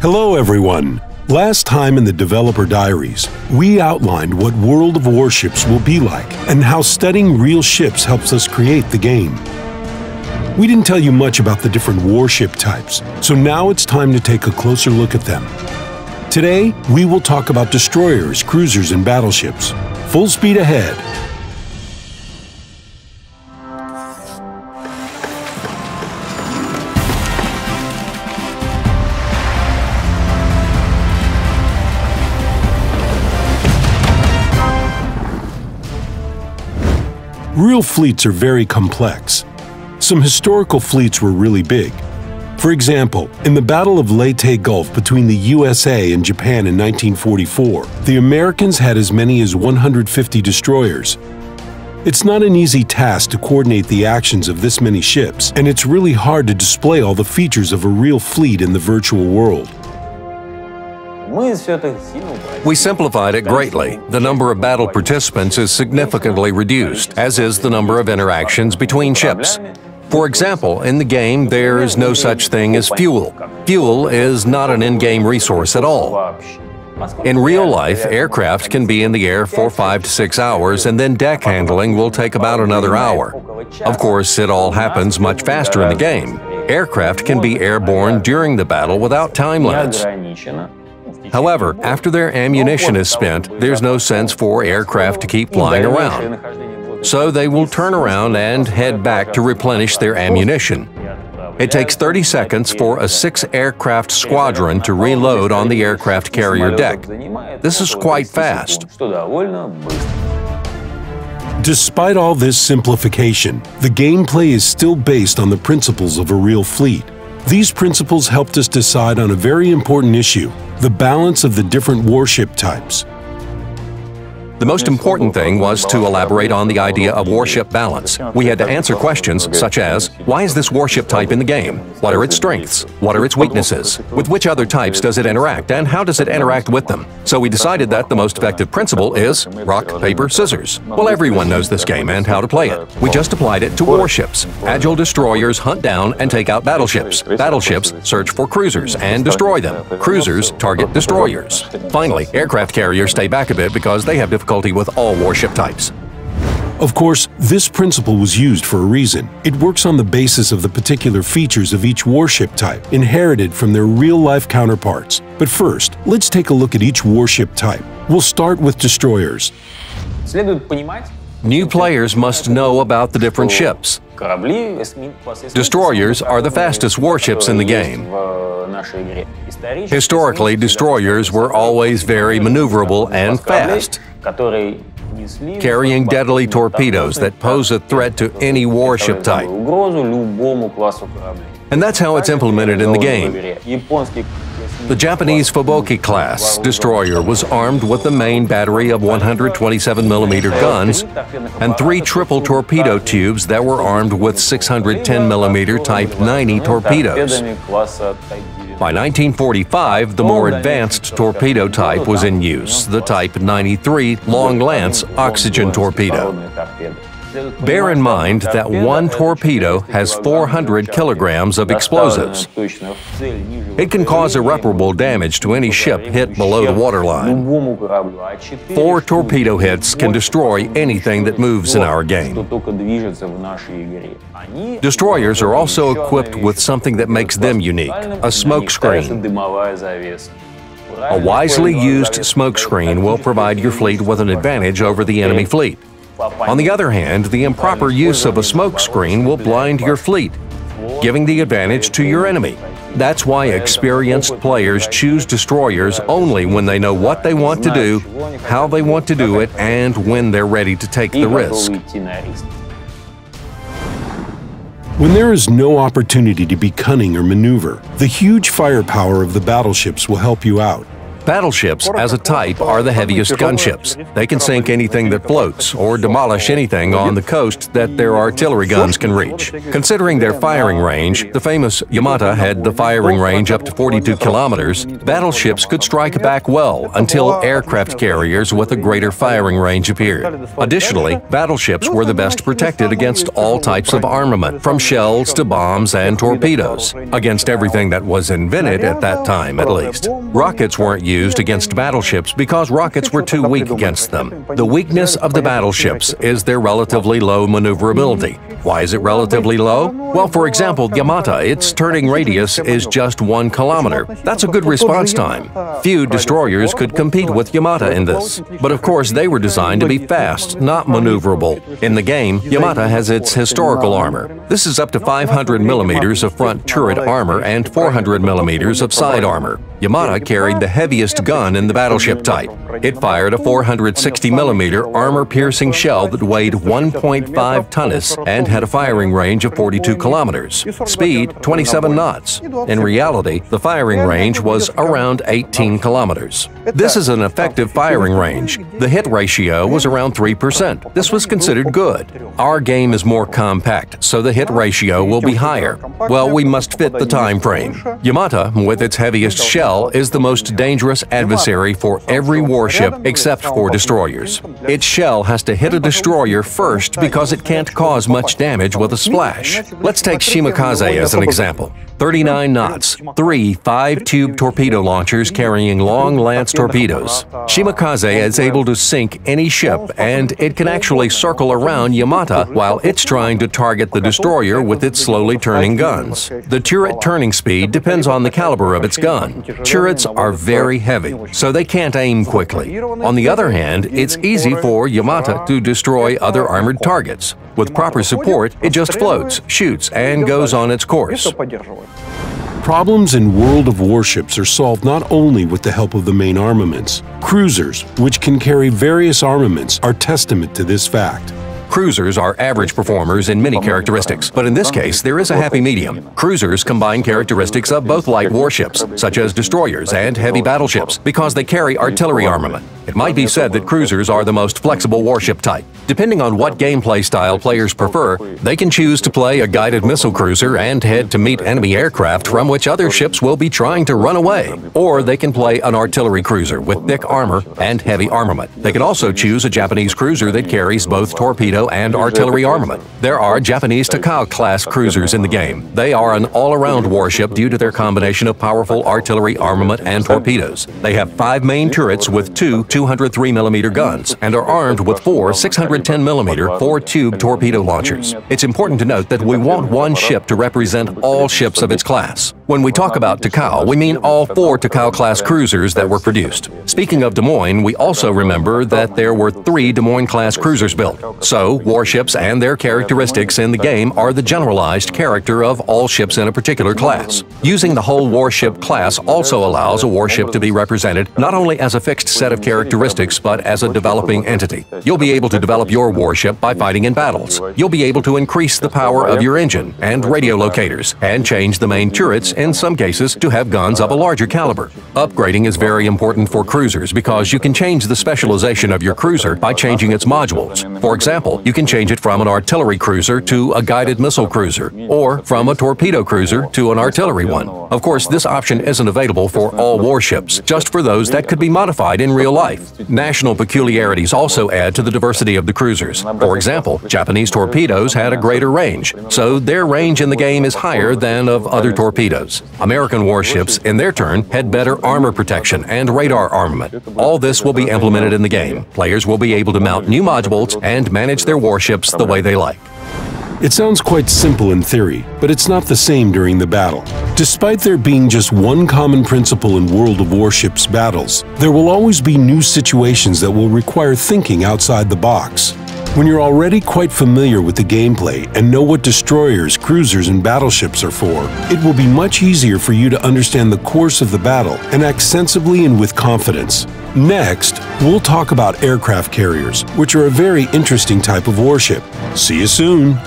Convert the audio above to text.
Hello everyone! Last time in the Developer Diaries, we outlined what World of Warships will be like and how studying real ships helps us create the game. We didn't tell you much about the different warship types, so now it's time to take a closer look at them. Today, we will talk about destroyers, cruisers, and battleships. Full speed ahead! Real fleets are very complex. Some historical fleets were really big. For example, in the Battle of Leyte Gulf between the USA and Japan in 1944, the Americans had as many as 150 destroyers. It's not an easy task to coordinate the actions of this many ships, and it's really hard to display all the features of a real fleet in the virtual world. We simplified it greatly. The number of battle participants is significantly reduced, as is the number of interactions between ships. For example, in the game, there is no such thing as fuel. Fuel is not an in-game resource at all. In real life, aircraft can be in the air for 5 to 6 hours, and then deck handling will take about another hour. Of course, it all happens much faster in the game. Aircraft can be airborne during the battle without time limits. However, after their ammunition is spent, there's no sense for aircraft to keep flying around. So they will turn around and head back to replenish their ammunition. It takes 30 seconds for a 6-aircraft squadron to reload on the aircraft carrier deck. This is quite fast. Despite all this simplification, the gameplay is still based on the principles of a real fleet. These principles helped us decide on a very important issue: the balance of the different warship types. The most important thing was to elaborate on the idea of warship balance. We had to answer questions such as, why is this warship type in the game? What are its strengths? What are its weaknesses? With which other types does it interact, and how does it interact with them? So we decided that the most effective principle is rock, paper, scissors. Well, everyone knows this game and how to play it. We just applied it to warships. Agile destroyers hunt down and take out battleships. Battleships search for cruisers and destroy them. Cruisers target destroyers. Finally, aircraft carriers stay back a bit because they have difficulty with all warship types. Of course, this principle was used for a reason. It works on the basis of the particular features of each warship type, inherited from their real-life counterparts. But first, let's take a look at each warship type. We'll start with destroyers. New players must know about the different ships. Destroyers are the fastest warships in the game. Historically, destroyers were always very maneuverable and fast, carrying deadly torpedoes that pose a threat to any warship type. And that's how it's implemented in the game. The Japanese Fuboki-class destroyer was armed with the main battery of 127mm guns and 3 triple torpedo tubes that were armed with 610mm Type 90 torpedoes. By 1945, the more advanced torpedo type was in use, the Type 93 Long Lance oxygen torpedo. Bear in mind that one torpedo has 400 kilograms of explosives. It can cause irreparable damage to any ship hit below the waterline. 4 torpedo hits can destroy anything that moves in our game. Destroyers are also equipped with something that makes them unique, a smoke screen. A wisely used smoke screen will provide your fleet with an advantage over the enemy fleet. On the other hand, the improper use of a smoke screen will blind your fleet, giving the advantage to your enemy. That's why experienced players choose destroyers only when they know what they want to do, how they want to do it, and when they're ready to take the risk. When there is no opportunity to be cunning or maneuver, the huge firepower of the battleships will help you out. Battleships, as a type, are the heaviest gunships. They can sink anything that floats, or demolish anything on the coast that their artillery guns can reach. Considering their firing range, the famous Yamata had the firing range up to 42 kilometers. Battleships could strike back well until aircraft carriers with a greater firing range appeared. Additionally, battleships were the best protected against all types of armament, from shells to bombs and torpedoes, against everything that was invented at that time, at least. Rockets weren't used against battleships because rockets were too weak against them. The weakness of the battleships is their relatively low maneuverability. Why is it relatively low? Well, for example, Yamata, its turning radius is just 1 kilometer. That's a good response time. Few destroyers could compete with Yamata in this. But of course, they were designed to be fast, not maneuverable. In the game, Yamata has its historical armor. This is up to 500 millimeters of front turret armor and 400 millimeters of side armor. Yamata carried the heaviest gun in the battleship type. It fired a 460 millimeter armor-piercing shell that weighed 1.5 tons and had a firing range of 42 kilometers. Speed, 27 knots. In reality, the firing range was around 18 kilometers. This is an effective firing range. The hit ratio was around 3%. This was considered good. Our game is more compact, so the hit ratio will be higher. Well, we must fit the time frame. Yamata, with its heaviest shell, is the most dangerous adversary for every warship except for destroyers. Its shell has to hit a destroyer first because it can't cause much damage with a splash. Let's take Shimakaze as an example. 39 knots, 3 5-tube torpedo launchers carrying long lance torpedoes. Shimakaze is able to sink any ship, and it can actually circle around Yamata while it's trying to target the destroyer with its slowly turning guns. The turret turning speed depends on the caliber of its gun. Turrets are very heavy, so they can't aim quickly. On the other hand, it's easy for Yamata to destroy other armored targets. With proper support, it just floats, shoots, and goes on its course. Problems in World of Warships are solved not only with the help of the main armaments. Cruisers, which can carry various armaments, are testament to this fact. Cruisers are average performers in many characteristics, but in this case, there is a happy medium. Cruisers combine characteristics of both light warships, such as destroyers and heavy battleships, because they carry artillery armament. It might be said that cruisers are the most flexible warship type. Depending on what gameplay style players prefer, they can choose to play a guided missile cruiser and head to meet enemy aircraft from which other ships will be trying to run away. Or they can play an artillery cruiser with thick armor and heavy armament. They can also choose a Japanese cruiser that carries both torpedo and artillery armament. There are Japanese Takao-class cruisers in the game. They are an all-around warship due to their combination of powerful artillery armament and torpedoes. They have 5 main turrets with 2 203mm guns and are armed with 4 610mm 4-tube torpedo launchers. It's important to note that we want one ship to represent all ships of its class. When we talk about Takao, we mean all 4 Takao-class cruisers that were produced. Speaking of Des Moines, we also remember that there were 3 Des Moines-class cruisers built. So, warships and their characteristics in the game are the generalized character of all ships in a particular class. Using the whole warship class also allows a warship to be represented not only as a fixed set of characteristics, but as a developing entity. You'll be able to develop your warship by fighting in battles. You'll be able to increase the power of your engine and radio locators, and change the main turrets in some cases to have guns of a larger caliber. Upgrading is very important for cruisers because you can change the specialization of your cruiser by changing its modules. For example, you can change it from an artillery cruiser to a guided missile cruiser, or from a torpedo cruiser to an artillery one. Of course, this option isn't available for all warships, just for those that could be modified in real life. National peculiarities also add to the diversity of the cruisers. For example, Japanese torpedoes had a greater range, so their range in the game is higher than of other torpedoes. American warships, in their turn, had better armor protection and radar armament. All this will be implemented in the game. Players will be able to mount new modules and manage their warships the way they like. It sounds quite simple in theory, but it's not the same during the battle. Despite there being just one common principle in World of Warships battles, there will always be new situations that will require thinking outside the box. When you're already quite familiar with the gameplay and know what destroyers, cruisers, and battleships are for, it will be much easier for you to understand the course of the battle and act sensibly and with confidence. Next, we'll talk about aircraft carriers, which are a very interesting type of warship. See you soon!